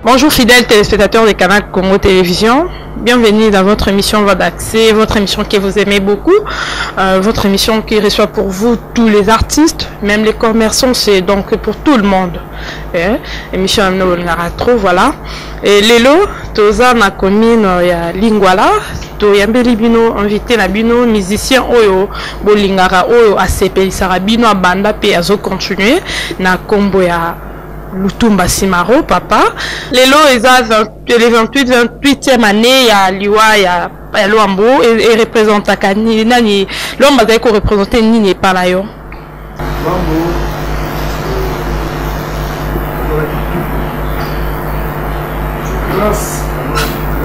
Bonjour fidèles téléspectateurs de Canal Congo Télévision, bienvenue dans votre émission Voix d'accès, votre émission que vous aimez beaucoup, votre émission qui reçoit pour vous tous les artistes, même les commerçants, c'est donc pour tout le monde. Émission trop, voilà. Et Lelo, Toza na commune ya Lingwala, to yambeli bino invité na bino musicien oyo bolingara oyo asepelisaka bino abanda pe azo continuer na kombo ya Lutumba Simaro, papa. Lelo les 28e année ya liwa ya Luambo et représente Kani nani l'homme bazali ko représenter nini pa la yo. Luambo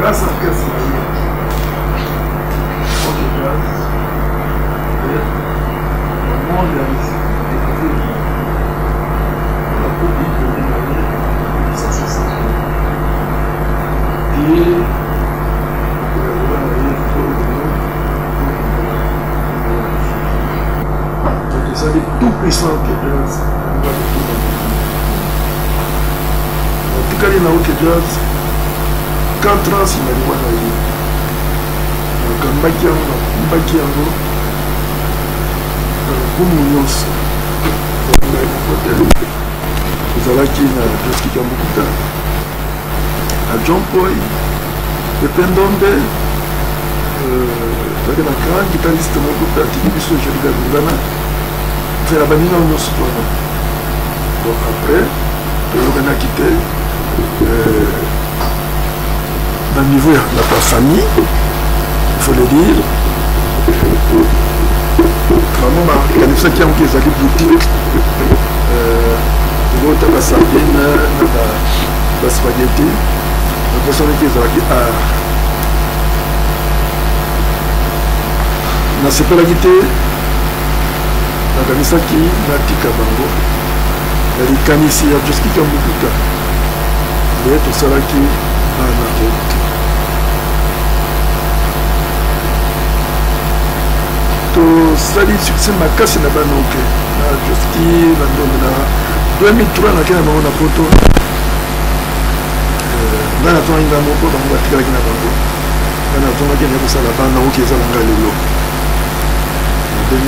grâce à Kessler. C'est tout puissant que jazz. En tout cas, il y a que jazz. 4 ans, c'est une bonne année. Donc, un bakiango, pour nous, vous allez qui n'a pas qui a beaucoup de temps. À John Poy, le Pendombe, avec un grand guitariste, mon groupe d'activistes, je regarde c'est la banine dans nos citoyens. Donc après, on a quitté dans le niveau de la famille, il faut le dire. Maman, il y a des gens qui ont des boutiques. Il y a des sardines, des spaghettis. La personne qui est là, on a séparé la guitare. Nakanisaki natika bango nalikanisi ya joskika mokuta nde tosalaki na route tosali succès makasi na bana oke na joski bandongo na 2003 nakei na bango na poto ngai natongaki nga moko bango batikalaki na bango ngai natongaki na kosala bana oke ezala ngai lelo 2003,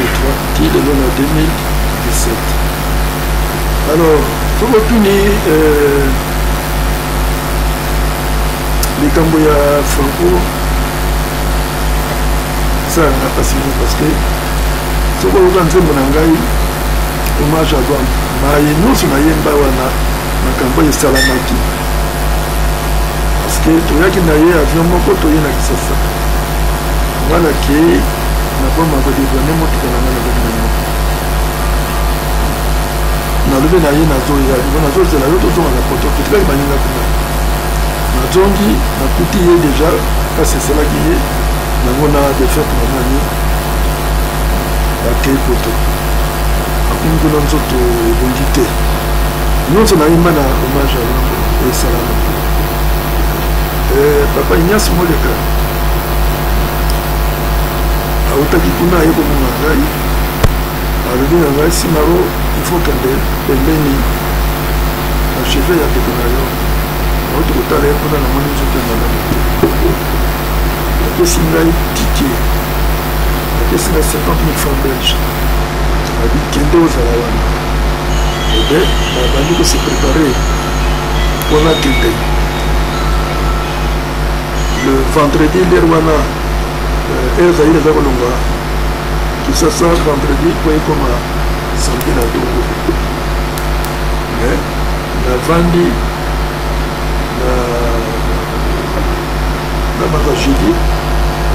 qui est le 2017. Alors, pour retourner les Camboya Franco, ça n'a pas signé parce que ce qu'on a fait mon engagement, hommage à Guam. Mais nous, on a eu un bawana dans Camboya Salamaki. Parce que tout le monde a eu un avion, mon pote, il y a qui ça. Voilà qui na kwa mabodi bone moto kana na bodi na lebe na yena zo ya bona zo zela yo to zo na poto kitika baninga kuna na zongi na kuti ye déjà parce c'est là qui est na ngona de fait na nani la kei poto akungu na nzoto bondite nyonso na imana hommage à salama papa Ignace Moleka autaki kuna ye komona ngai alobi na ngai Simaro il faut kende pembeni na cheve ya ndeko na yo auti kotala ye mpona na moni nzoto malamu apesi ngai tike apesi ngai 50 000 francs belge abi kende ozala wana ebe nabandi kose prépare mpona kende le vendredi lere wana ezali eza kolonga kisasa vendredi po ekoma samedi na dongo navandi na baza jeudi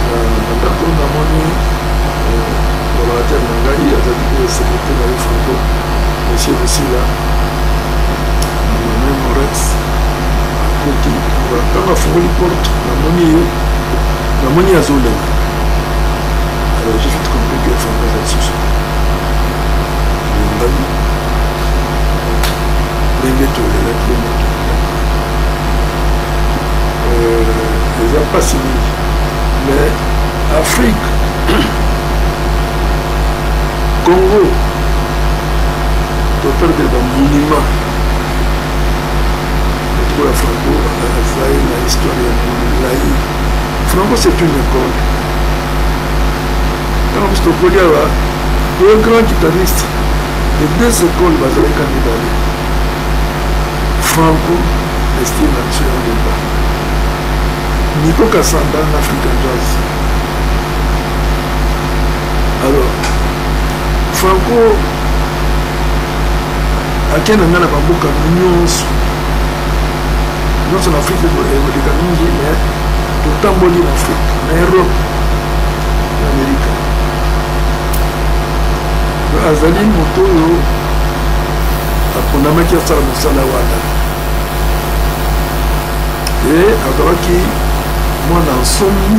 na ndako namoni collaborateur na ngai azali secrétaire na ye franco monsieur osila mame morex akoti ntango afungoli porte namoni azolenga. Alors j'ai vite compris qu'il faut faire la souche. Ils n'ont pas signé. Mais Afrique, Congo, total de monument. la Franco, la histoire de l'AI. Franco, c'est une école. Quand on se dit, deux grands guitaristes, les deux écoles, vous avez candidat. Franco, estime national de bas. Nico Kassanda, African Jazz. Alors, Franco, à quel moment on a beaucoup de nuances? Non, c'est l'Afrique de l'Amérique, mais tout le temps, en Afrique, en Europe, en Amérique. Azali moto yo aponamaki asala mosala wana e azalaki mwana nsomi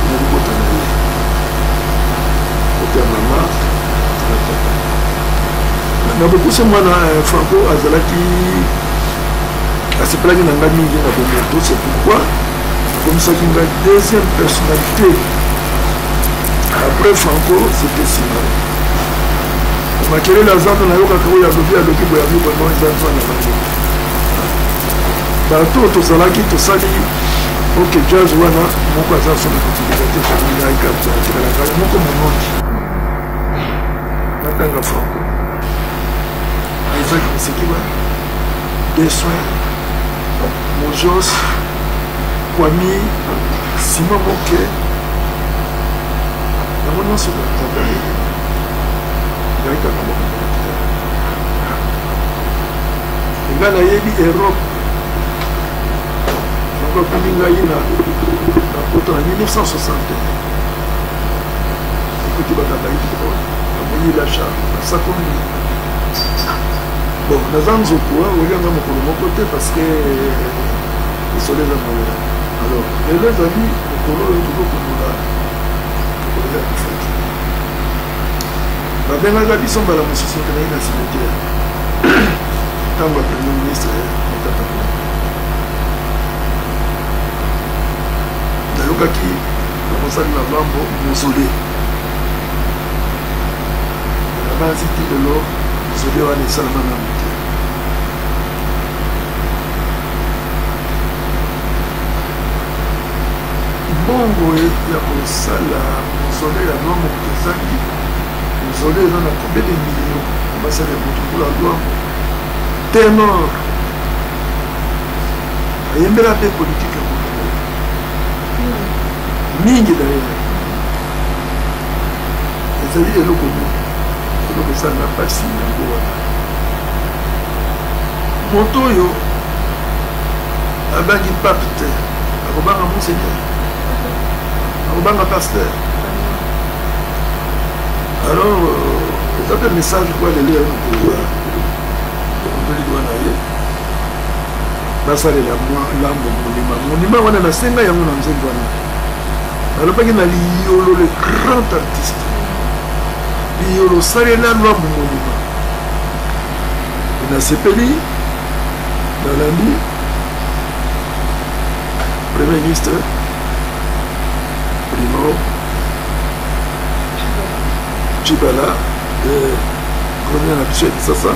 na libota na ye kote ya mama na tata na bokuse mwana Franco azalaki asepelaki na ngai mingi na bomoto. C'est pourquoi akomisaki ngai deuxième personnalité après Franco. C'était Simon makele la zando na yokaka oyo alobi boyabi bongo eza nzwana bango bato tozalaki tosali oke jazz wana moko aza sona kotilika te familiaikatekalaka moko monoki natanga Franco ezaki miseki wana Dessoin Mojos Kwami Sima Moke yango nyonso batandali nga nayebi Europe nako akuli ngai na poto na 1960 ekuti batabaiki amoni lacha nasakomi bon naza nzoku oyanga mokolo moko te parce que esolo eza moya. Alors lelo ezali mokolo oyo tokokomola tokolela kofaki babengaka biso mbala mosusu tonayi na cimetière ntango ya premier ministre Mokata nayokaki nakosali na lwambo mosole nabanzi ti lelo mosole wana esalama na moke mbongo ya kosala mosole ya lwambo ezali mosole eza na combien de millions basala ya moto mpona lwambo ténor ayembela mpe politike ya moto mingi d'ailleurs ezali eloko esala na pasi yango wana moto oyo abangi pape te akobanga monseigneur akobanga pasteur. Alors eza mpe message kwa lelo ya mokolo okondolidwa na ye basalela lambo monima wana nasenga yango na nzembo wana alobaki na liyolo le grand artiste liyolo salela lwambo monima nasepeli nalandi premier ministre Primo Chibala premier habitué de ça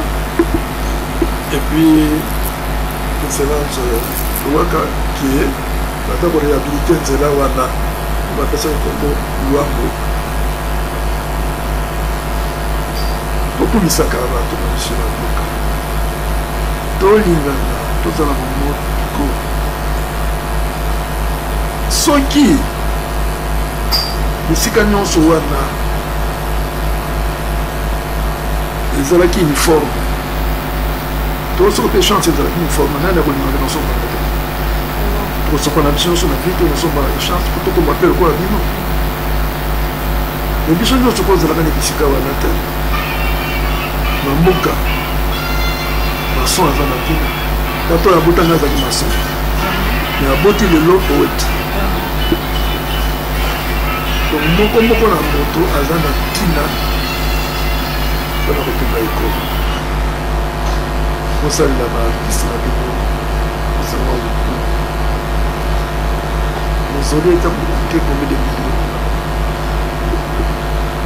et puis excellence Louaka qui est d'abord réhabilité Nzela wana on appelle ça comme Louambo tokulisaka bato na biso na mboka tolingana tozala momoko soki bisika nyonso wana ezalaki uniforme tosoko mpe chance ezalaki uniforme nani akolingaka nosomba te tokosopa na biso nyonso na vie to nosomba chance po tokoma mpe lokola bino me biso nyonso po ozalaka na bisika wana te na mboka mason aza na ntina tato oyo abotanga azalaki mason me aboti lelo poete donc moko na moto aza na ntina mpona kotunga ekolo kosalela baartiste na bino kozanga luku mozoli eza moke combien de millions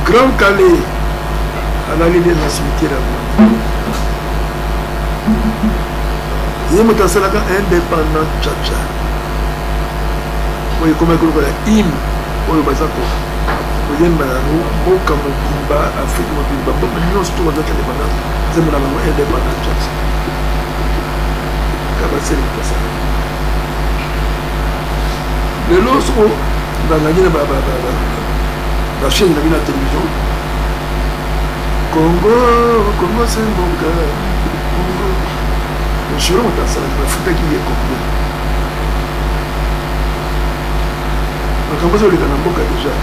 grand calais alali nde na cimetière ya moni ye moto asalaka indépendant chacha oyo ekoma ekolokola hymne oyo baza koyemba yango mboka mobimba afrique mobimba mboka nyonso to bazaka indépendance ezemona bango indépendant chacha kabaseli moto asalaka lelo soko ndangangi na bachaine na bino ya télévision Congo c'est mon cœur Congo le chiro moto asalaki bafutaki ye Congo makambo ezoleka na mboka deja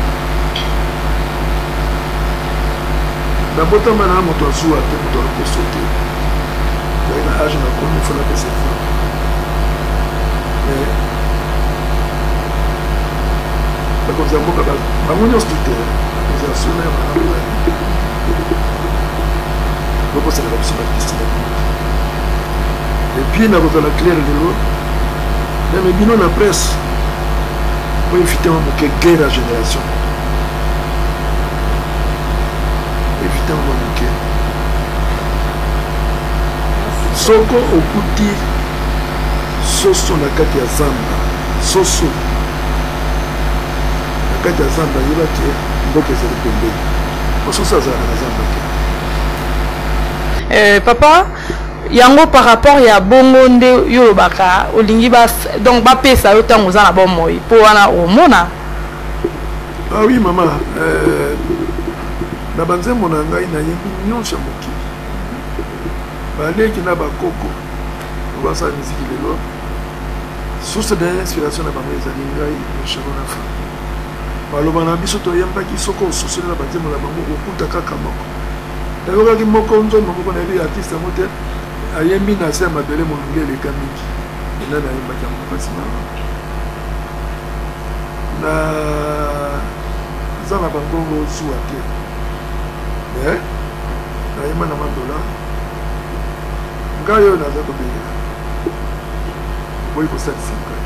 nabotama na moto azuwa te moto aloposo te zali na age na komi fona pesa fa mais bakonzi ya mboka bango nyonso te eza sona bokosalaka biso bakristi na bino epuis nakozala claire lelo meme bino na presse oevite mwa moke guerre ya génération evite mwa moke soko okuti soso na kati ya zamba soso na kati ya zamba yeba te mboka ezali pembeni mosusu azalaka na zamba te papa yango par rapport ya bongo nde yo baka olingi donc bapesa yo ntango oza na bomoi mpo wana omona ah oui mama na banzembo na ngai nayembi nyonso ya mokili baleki na bakoko obasala miziki lelo source de inspiration na bango ezali ngai echano na fa baloba na biso toyembaki soko ososoli na banzembo na bango okuta kaka moko nayokaki moko nzombo moko nayebi artiste yango te ayembi na se ya mabele molungi eleka mingi ena nayembaki yango mpasi na eza na bangongo zuwa te me nayemba na madola ngai oyo naza kobelela boyi kosalisa ngai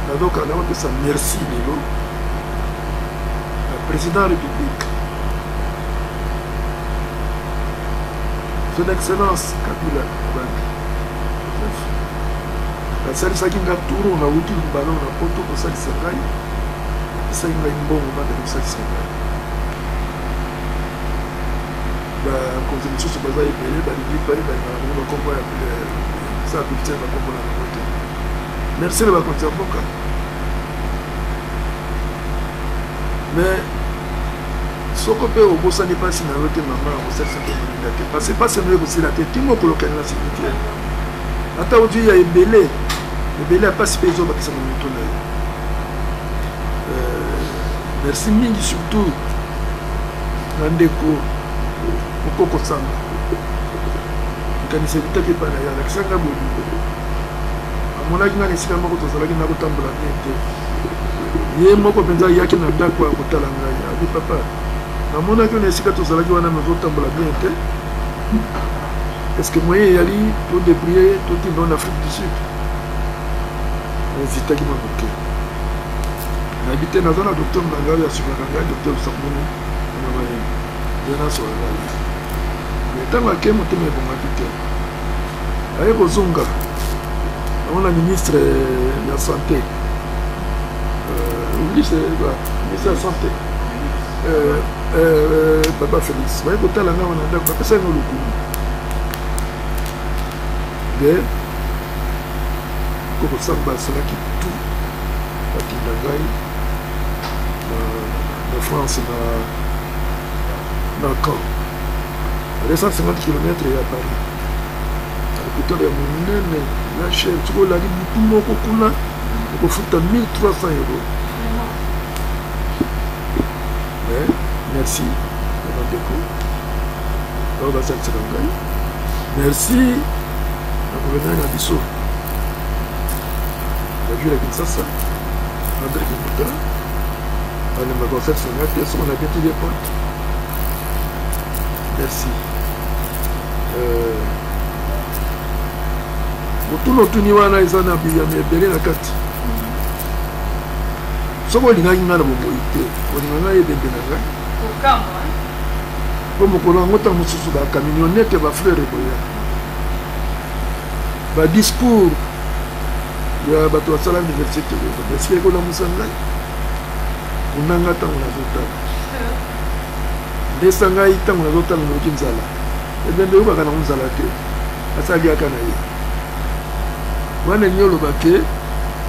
nazoka nakopesa merci lelo na président ya république son excellence Kabila Bandi asalisaki nga turo na wuti mbalo na poto kosalisa ngai esaki ngai mbongo bandaki kosalisa ngai bakonzi mosusu baza ebele balingi bayebanga bango bakombo ya sa bulletin bakombo na bango te merci na bakonzi ya mboka mais soko mpe obosani mpasi na yo te mama kosalisa mpe moninga te parce mpasi no ekosila te timo okolokani na cimetière ata ozwi ya ebele ya mpasi mpe ezobakisa na moto na yo merci mingi surtout na ndeko okoko samba likanisa ekutaki epai na ye alakisanga bolingo amonaki nga na esika moko tozalaki na kotambola bien te ye moko mpenza ayaki na ndako ya kotala ngai abi papa namonaki na esika tozalaki wana nazotambola bien te est-ce que moyen eyali todébrouiller tokende en Afrique du Sud ezitaki mwa moke nayebi te naza na docteur na ngai asukaka ngai docteur sakumoni nasola ngai me ntango ake motema ebongaki te aye kozonga namona ministre ya santé ministre ya santé Baba Félix baye kotala nga wana ndako bapesa yango lokumu de kokosamba asalaki tout batinda ngai na France na camp à 250 km ya Paris à l'hôpital ya monene na chaîne soki olali butu moko kuna okofuta 1300 €. Merci na bandeko oyo basalisaka ngai merci na gouvernement na biso ya ville ya Kinshasa André Kibuta balembaka kosalisa ngai te soko na bientili ye porte merci motuna otuni wana eza na biyami ebele na kati soki olingaki ngai na bomoi te olinga ngai ebembe na ngai po mokolo yango ntango mosusu bakaminionnete bafleur eboya discours ya bato basala université eske ekolamusa ngai unanga ntango nazotala ndesa ngai ntango nazotala noki nzala ebembe oyobaka nango nzala te asaliaka na ye wana nini oloba ke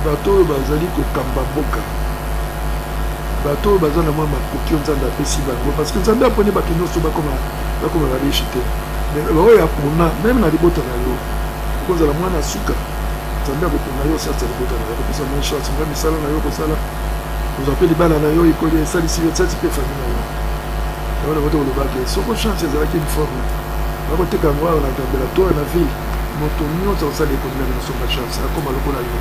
bato oyo bazali kokamba mboka bato oyo baza na mwa makoki oyo nzambe apesi bango parce que nzambe aponi bato nyonso bakoma bariche te oyo apona meme na libota na yo okozala mwana suka nzambe akopona yo sasa libota na yo akopesa mwa chance nga misala na yo kosala kozwa mpe libala na yo ekoli esalisi yo sasi mpe fami na yo yango na bote kolobaki soko chance ezalaki uniforme bakoteka yango awa na laboratoire na ville moto nyonso akosala ekonomia na songa chance akoma lokola yo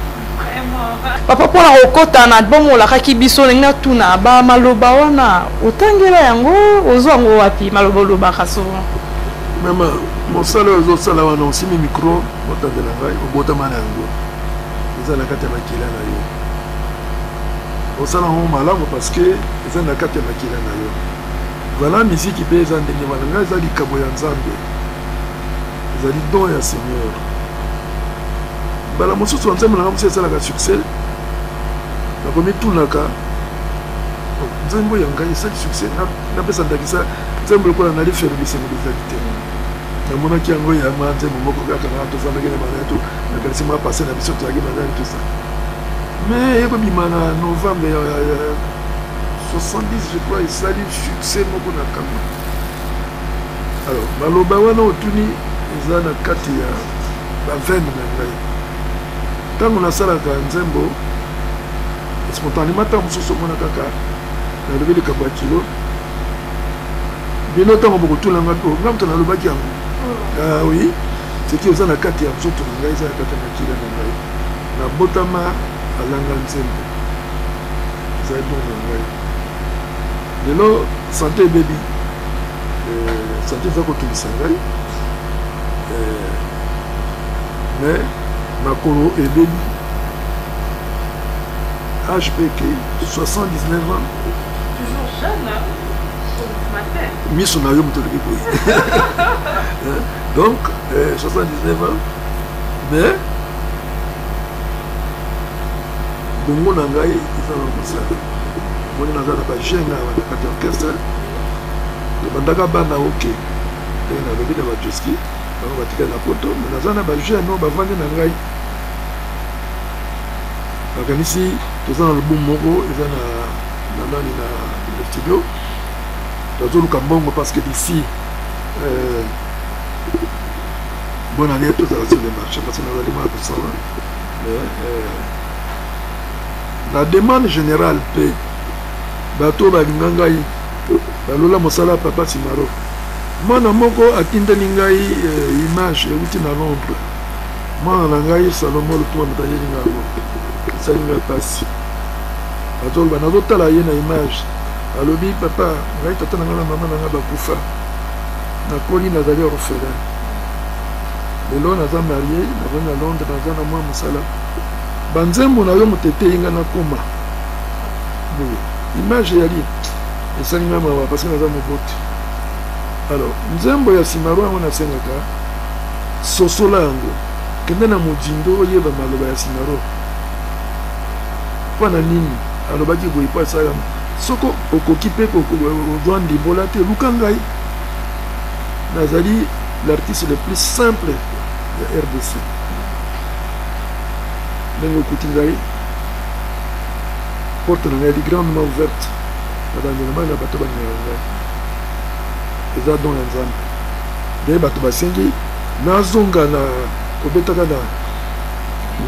papa mpona kokota na bomolakaki biso ndenge natuna bamaloba wana otangela yango ozwa yango wapi maloba olobaka souvent mama mosala oyo ozosala wana osimi micro otandela ngai obotama na yango eza na kati ya makila na yo osala yango malamu parce que eza na kati ya makila na yo voilà misiki mpe eza ndenge wana ngai eza likabo ya nzambe ezali don ya seigneur mbala mosusu wa nzambe nanga mosusu esalaka succès nakomitunaka nzambe oyo ya ngai esali succès napesa ndakisa nzambe lokola nali fere bisengo ezali te namonaki yango yama nzambe moko kaka na tofandaki na bana yetu nakanisi mwa pase na biso toyaki bazali tout ça mais ekobima na novembre ya 70 je crois esali succès moko na kama alors maloba wana otuni eza na kati ya bavene na ngai ntango nasalaka nzembo spontanément ntango mosusu omona kaka nalobi likambo ya kilo bino ntango bokotulanga to nga moto nalobaki yango oui seki oza na kati ya nzoto na ngai eza na kati ya makila na ngai nabotama alanga nzembo ezali don na ngai lelo sante ebebi sante eza kotungisa ngai mais makolo ebebi âge peke 79 ans toujours jeune matin miso na yo moto lobi boye donc 79 ans mais bongo na ngai eza na mosala moni naza na bagene awa na kati ya orchestre ebandaka bana oke ndenge nalobi na bajoski bango batikali na poto me naza na bagene oyo bavandi na ngai bakanisi toza na album moko eza na nani na studio tozoluka mbongo parce que d'ici bonne année tozala sur le marché parce que nazali mwana kosala la demande générale mpe bato balinga ngai balola mosala papa Simaro mwana moko atindeli ngai image euti na Londres mwana na ngai Salomo Lutumba motayeli ngango esali ngai pasi bazoloba nazotala ye na image alobi papa ngai tata na ngai na mama na ngai bakufa nakoli nazali orphelin lelo naza marie nazali na Londres naza na mwa mosala banzembo na yo motetei nga nakoma boye image yali esali ngai mawa parce que naza moboti alors nzembo ya Simaro yango nasengaka sosola yango kende na mojindo oyeba maloba ya Simaro mpo na nini alobaki boye po asala soko okoki mpe kozwa ndimbola te luka ngai nazali l'artiste le plus simple ya RDC ndenge okuti ngai porte na ngai di grandement ouverte na bandelema na bato banyaka ngai eza don ya nzambe nde bato basengi nazonga na kobetaka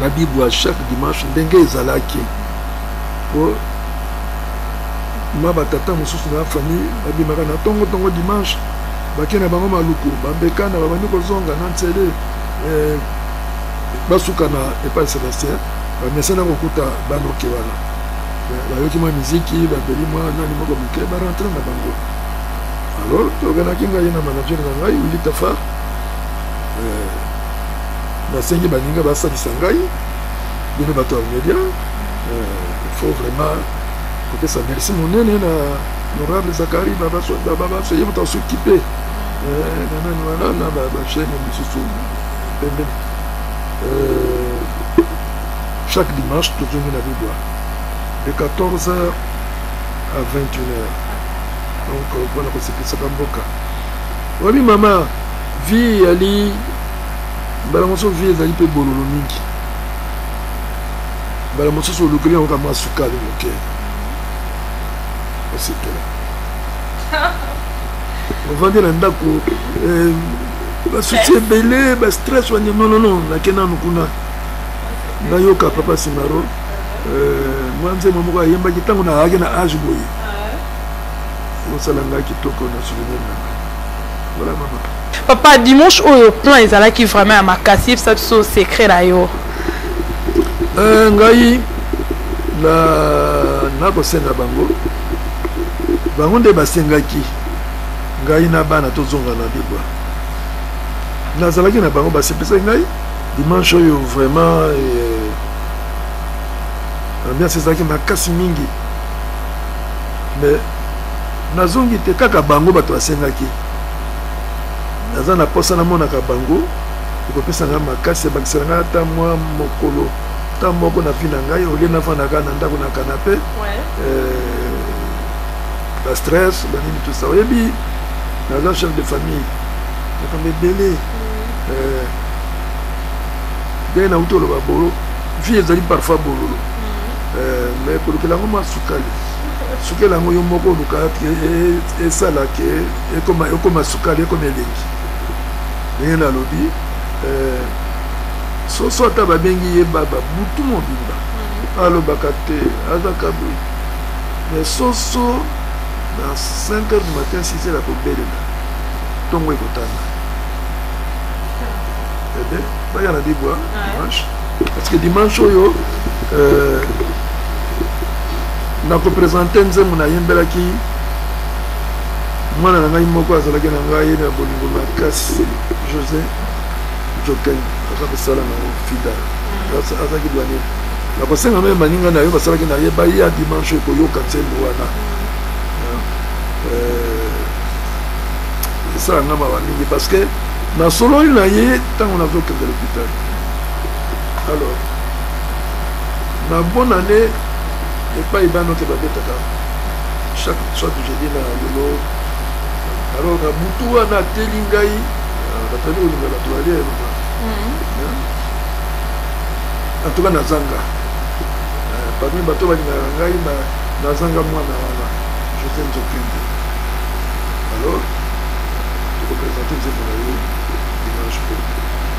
na bible ya chaque dimanche ndenge ezalaki po ma batata mosusu na famille babimaka na tongo dimanche bake na bango maluku bambekana babandi kozonga na ntsele basuka na epai Sébastien bamesana kokuta banoke wana bayoki mwa miziki babeli mwa nani moko moke barentre na bango alors toganaki ngai na manager na ngai Willy Tafar nasengi baninga basalisa ngai bino bato ya media il faut vraiment kopesa merci monene na honorable Zakari babasoye moto asokipe nanani wana na bachaine mosusu pembeni chaque dimanche, tout le monde a vu de 14h à 21h. Donc, voilà, c'est ça. Oui, maman, vie, Ali, balamoso vie, elle est peu bololo mingi. Balamoso sur le gré, on va m'assurer ok. C'est tout. On va dire un dako, soutien belé, stress, non, la kena nous kuna. Nayoka papa Simaro, moi je me dis yemba kita on a agena âge boy. On s'alanga qui toko na souvenir. Voilà maman. Papa dimanche au plan ils allaient qui vraiment à Makassi ça tout secret là yo. Ngai na ko senga bango. Bango nde basengaki. Ngai na bana to zonga na bibwa. Nazalaki na bango basepesa ngai dimanche yo vraiment ambiance ezalaki makasi mingi mais nazongi te kaka bango bato basengaki naza na posa namonaka bango ekopesa ngai makasi ebakisela ngai ata mwa mokolo ta moko na vi na ngai olie nafandaka na ndako na kanape bastress banini tout ça oyebi naza chef de famille nakambe ebele bien na utolo ba bolo vie ezali parfois bololo mais pour que la maman sukali sukela ngo yo moko luka et ça là que et comme sukali comme elengi bien na lobby so so ta ba bengi ye baba butu mo bimba alo bakate azaka bu mais so dans 5h du matin 6h la pobele tongo ekotana il y a des bois dimanche parce que dimanche yo na ko présenter nzembo na yembelaki mwana na ngai moko azalaki na ngai na bolingo makasi José Joken akapesala na fida azaki douanier na kosenga même maninga na yo basalaki na yeba ya dimanche koyoka nzembo wana ça nga ba mingi parce que na solo il na ye tant on a vu que de l'hôpital alors na bonne année et pas iba notre babetaka chaque soit que j'ai dit na lolo alors na butu wana telingai na tali o linga la toile en tout cas na zanga parmi bato ba linga ngai na zanga mwana wana je t'aime Jokende alors représenter les évolutions dimanche pour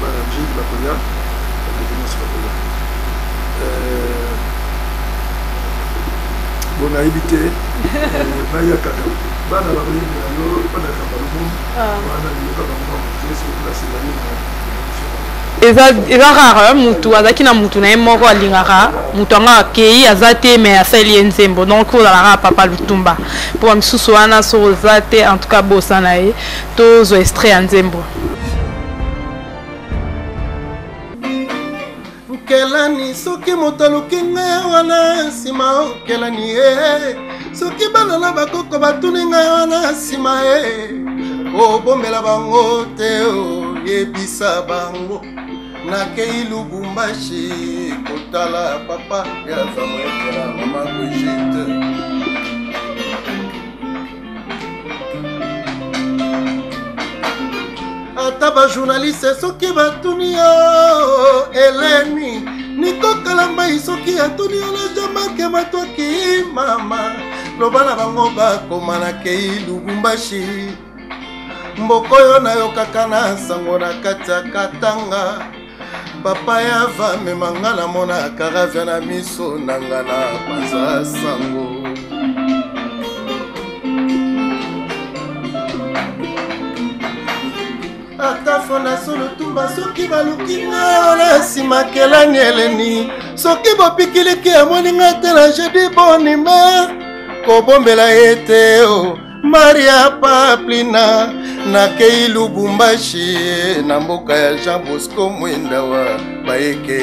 Banamji, Bakoya, la défense Bakoya. Bon, à éviter, Naya Kaka, Bana Babri, Bana Kabalou, Bana eza rare mutu azaki na mutu na ye moko alingaka mutu anga akei aza te me asali ye nzembo donc ozalaka papa lutumba mpo misusu wana so oza te en tout cas bosa na ye tozwa extrait ya nzembo kelani soki moto aluki ngai wana nsima okelani ye soki bana na bakoko batuni ngai wana nsima ye obombela bango te oyebisa bango nakei Lubumbashi kotala papa yaza moyekela mama Brigitte ata bajournaliste soki batuni yo Eleni nikokalambai soki atuni yo na Jean-Marc Matwaki mama loba na bango bakoma nakei Lubumbashi mboko yo nayokaka na sango na kati ya Katanga papa yava memanga na mona karavya na miso nanga na panza sango ata fondation Lutumba soki baluki ngai na nsima kelani Eleni soki bopikiliki amoninga te na jeudi bonima kobombela ye te Maria Paplina nakei Lubumbashi na mboka ya Jean Bosco Mwenda wa Bayeke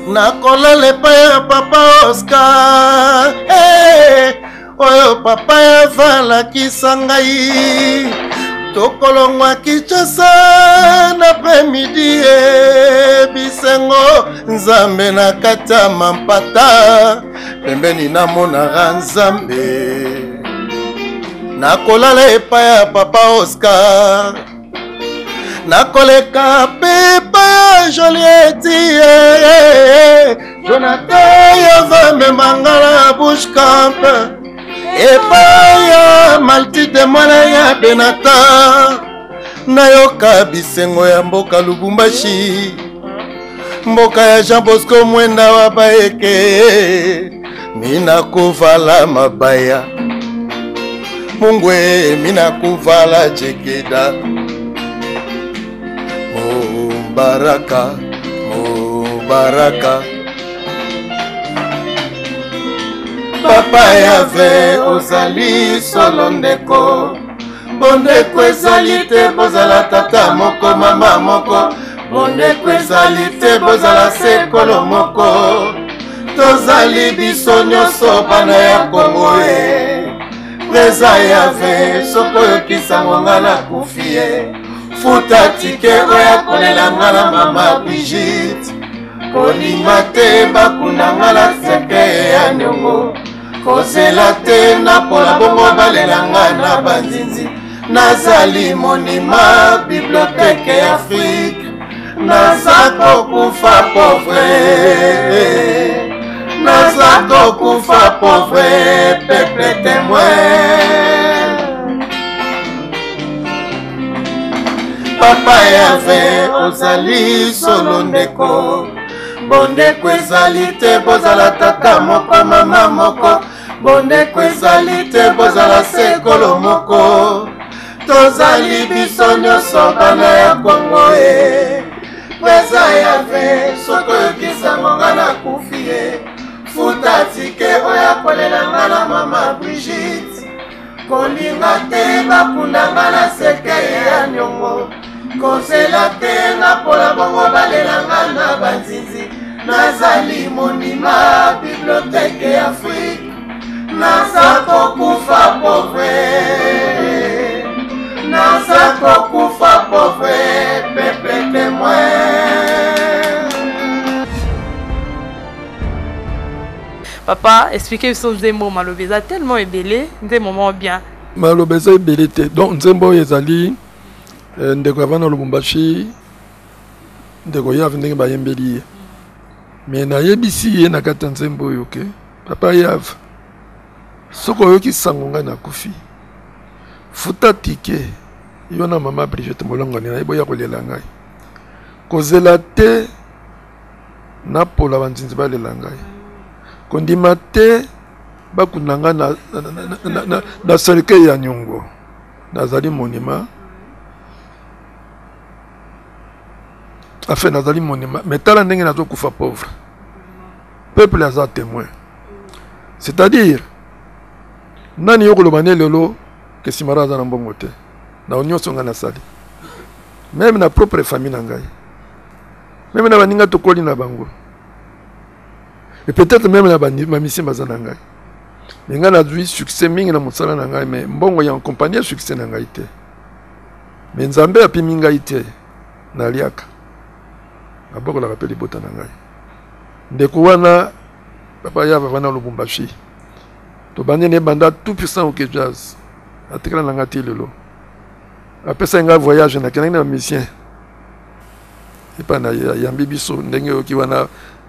nakolala epai ya papa Oscar oyo papa ya valakisa ngai tokolongwa Kinshasa n'après-midi bisengo nzambe na kati ya mampata pembeni namonaka nzambe nakolala epai ya papa Oscar nakoleka mpe epai ya Jolieti Jonathan yavamema ngala bush camp epai ya Maltide mwana ya Benata nayoka bisengo ya mboka Lubumbashi mboka ya Jean Bosco Mwenda wa Bayeke mina kuvala mabaya mungwe mina kuvala chekeda Mubaraka Mubaraka papa yave ozali solo ndeko bondeko ezali te bozala tata moko mama moko bondeko ezali te bozala sekolo moko tozali biso nyonso bana ya Kongo preza yave soko yokisa ngonga na kufie futa tike oya kolela ngala mama Brigitte kolinga te bakuna ngala seke ya nyongo kozela te napola bongo balelanga na banzinzi nazali monima biblioteke ya Afrique naza kokufa pauvre naza kokufa pauvre peuple témoin papa yave ozali solo ndeko bondeko ezali te bozala tata moko mama moko bondeko ezali te bozala sekolo moko tozali biso nyonso bana ya Kongo preza yave soko yokisa ngonga na kufie futa tike oya kolela nga na mama Brigitte kolinga te bakundanga na seke ya nyongo kozela te napola bongo balelanga na banzinzi nazali monima biblioteke ya Afrique naza kokufa pauvre naza kokufa pauvre peuple témoin. Papa, expliquez ce des mots malobeza tellement ébélé, des moments bien. Malobeza ébélé te. Donc nzembo ezali ndeko avana Lubumbashi ndeko ya ndenge bayembeli. Mais na yebisi ye na kata nzembo yo ke. Papa yav. Soko yo ki sangonga na kufi. Futa tike. Yo na mama Brigitte molongo na yebo ya kolela ngai. Kozela te na pola banzinzi balela ngai. Kondima te bakunanga na serke ya nyongo nazali monima afin nazali monima mais tala ndenge nazo kufa pauvre peuple aza témoin c'est-à-dire nani yokoloba ne lelo ke simara aza na mbongo te na nyonso nga nasali même na propre famille na ngai même na baninga tokoli na bango. Et peut-être même ma mission bazananga. Mais nga na dui succès mingi na mosala na ngai mais mbongo ya compagnie succès na ngai te. Mais nzambe api minga ite na liaka. Aboko la rappel bota na ngai. Ndeko wana papa ya bana Lubumbashi. To bande ne banda tout puissant au jazz. Atikala na ngati lelo. Apesa nga voyage na kenanga mission. Et pas na yambi biso ndenge oki wana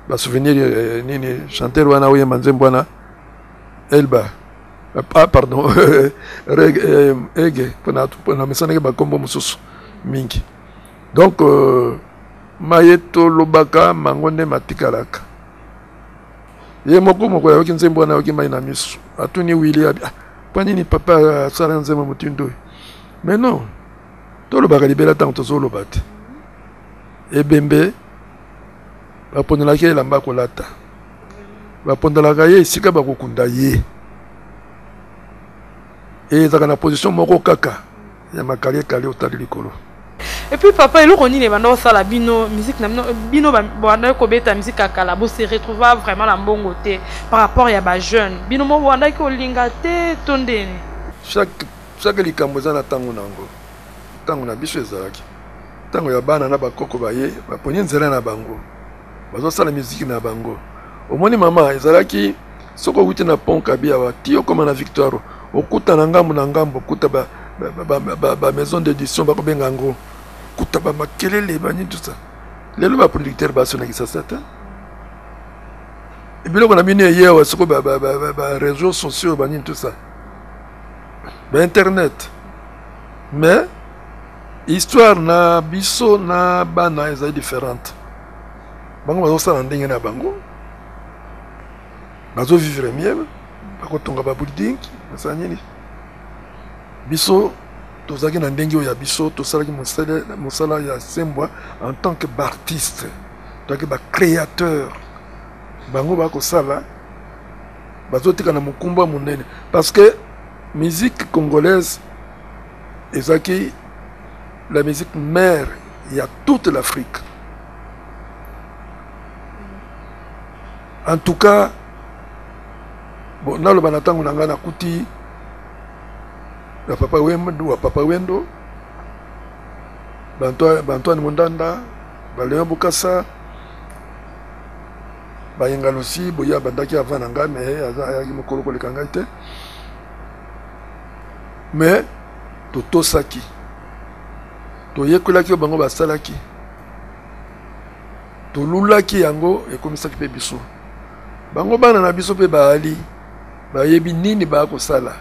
ba souvenir nini chanteur wana oye manzembo wana Elba pardon ege pona mesana ke ba kombo mususu mingi donc mayeto lobaka mangonde matikalaka ye moko ya nzembo wana oki mai na misu atuni wili pani ni papa sala nzembo mutindo mais non to lobaka libela tanto zo lobate ebembe bapondolaka ye elamba kolata bapondolaka ye esika bakokunda ye ezalaka na position moko kaka ya makali ekali otali likolo. Et puis papa eloko nini banda osala bino musique na bino banda kobeta musique akala bo se retrouva vraiment na mbongo te par rapport ya ba jeune bino mo banda ki olinga te tondeni. chaque likambo eza na ntango nango ntango na biso ezalaki ntango ya bana na bakoko baye baponi nzela na bango bazosala miziki na bango omoni mama ezalaki soki okuti na pont kabi awa ti okoma na victoire okuta na ngambo okuta bamaison d'édition bakobenga yango okuta bamakelele bani tout ça lelo baproducteur basonakisa sa te biloko na bino eye awa soki baréseaux sociaux banini tout ça bainternet mais histoire na biso na bana ezali différente bango bazosala ndenge na bango bazovivre mieux bakotonga babuilding basala nini biso tozalaki na ndenge oyo ya biso tosalaki mosala ya sembwa en tant que baartiste tozalaki bacréateur bango bakosala bazotika na mokumba monene parce que musique congolaise ezalaki la musique mère il y a toute l'Afrique. En tout cas, bon, na lo banatango nanga na kuti ya papa Wendo, Antoine Mondanda, Léon Bokassa, Bayenga aussi, Boya bandaki avant nanga mais azaki mokolo ko lekanga ite. Mais Toto Saki toyekolaki bango basalaki tolulaki yango ekomisaki mpe biso bango bana na biso mpe baali bayebi nini bakosala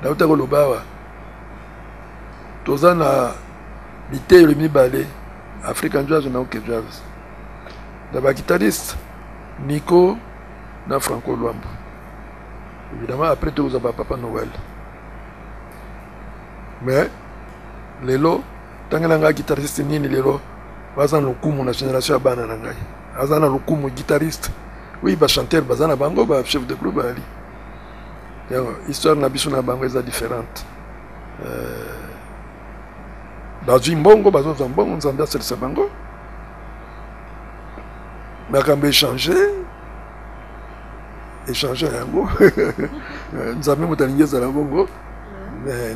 nauta koloba awa toza na biteyelo mibale African Jazz na Oke Jazz na baguitariste Nico na Franco Luambo évidemment après toza Papa Noël mais lelo tangela nga guitariste nini lelo baza na lokumu na génération ya bana na ngai aza na lokumu guitariste oui ba chanteur baza na bango ba chef de groupe ali histoire na biso na bango eza différente bazwi mbongo bazozwa mbongo nzambe asalisa bango makambo échanger yango nzambe moto alingi ezala bongo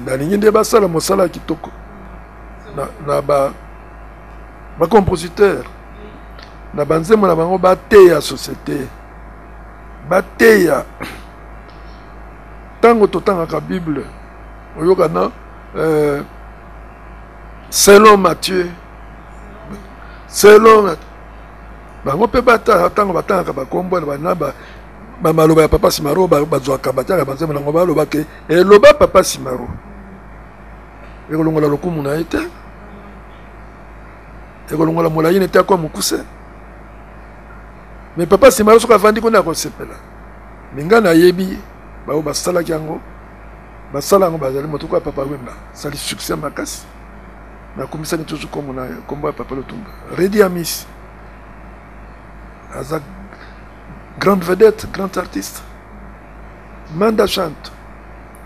nalingi nde basala mosala ya kitoko na compositeur na banzembo na bango bateya société bateya tango totangaka bible oyokana selon Matthieu selon bango mpe tango batangaka bakombo na bamaloba ya Papa Simaro bazwaka batiaka banzembo nango balobake eloba Papa Simaro ekolongola lokumu na ye te ekolongola molai nete akwa mokuse mais Papa Simaro soki avandi kuna akosepela minga nayebi bao basalaki yango basala yango bazali motuko ya Papa Wemba sali succès makasi nakomisani toujours kombo ya Papa Lutumba Redi Amis aza grande vedette, grand artiste. Manda chante.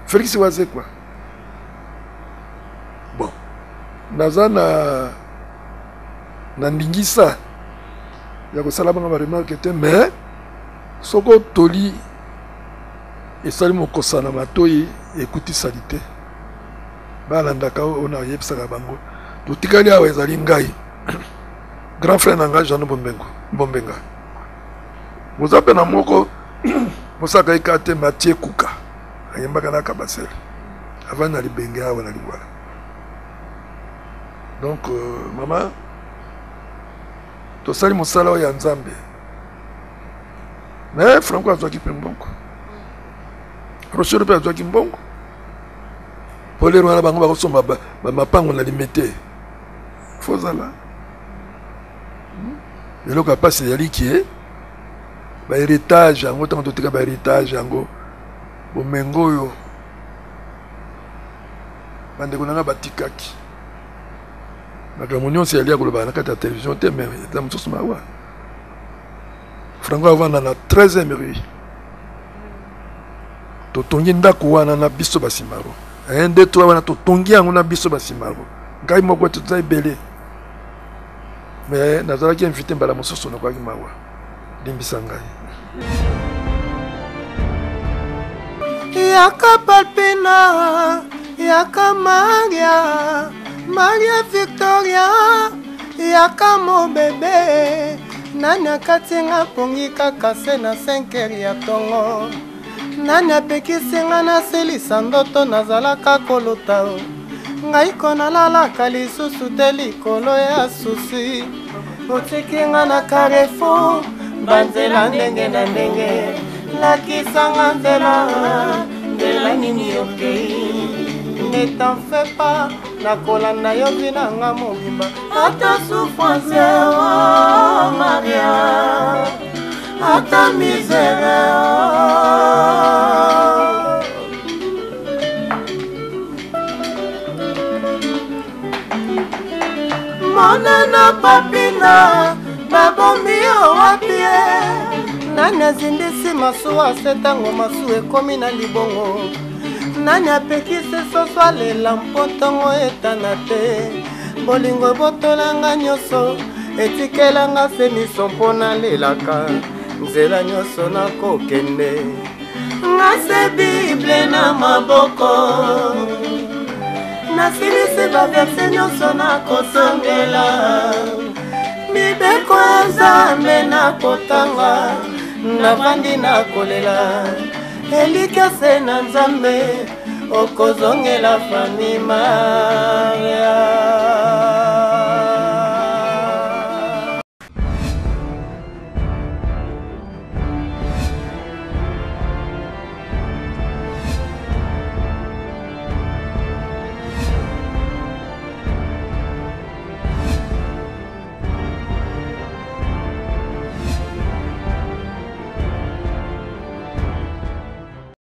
Félix Wazekwa. Bon. Naza na ndingisa. Ya kosala banga ba remarque te mais soko toli esali mokosana matoyi ekuti salite. Balandaka ona yebisaka bango. Totikali awa ezali ngai. Grand frère nanga Jean Bombenga. Vous avez un mot, vous avez un Mathieu Kouka, il y a un Kabasel, avant d'aller Benga ou d'aller voir. Donc, maman, tu sais, mon salaire est en Zambie. Mais Franco a joué un bon coup. Rocher a joué un bon coup. Pour les rois, ma panne, on a limité. Faut ça là. Et le papa, c'est Yali qui est. Ba héritage yango tango totika ba héritage yango bomengo yo bandeko nanga batikaki makambo nyonso yali ya koloba na kati ya télévision te mais eza mosusu mawa Franco avanda na 13e rue totongi ndako wana na biso basimaro 1 2 3 wana totongi yango na biso basimaro ngai moko toza ebele mais nazalaki invité mbala mosusu nakwaki mawa Dimbisangai. Yaka Palpina, Yaka Maria, Maria Victoria, Yaka mon bébé. Nana katinga pongi kakase na 5 ya tongo. Nana pekisinga na selisa ndoto nazalaka kolota. Ngai kona lalaka lisusu te likolo ya susi. Otikinga na Carrefour, banzela ndenge na ndenge. Lakisanga nzela nini okei. Ne t'en fais pas, nakolanda yo binanga mobimba. Ata souffrance, oh Maria, ata misère. Monana papina, babombi owapie. Nana zindisi masuwa setango masu ekomi na libongo. Nani apekisi soso lela mpotongo etana te. Bolingo botolanga nyoso etikelanga se miso mpona lelaka. Nzela nyoso nakokende ngase Bible na maboko. Nasilisi baverse nyoso nakosongela. Mibeko ya Nzambe nakotanga. Navandi nakolela. Elikase na Nzambe okozongela fami Maria.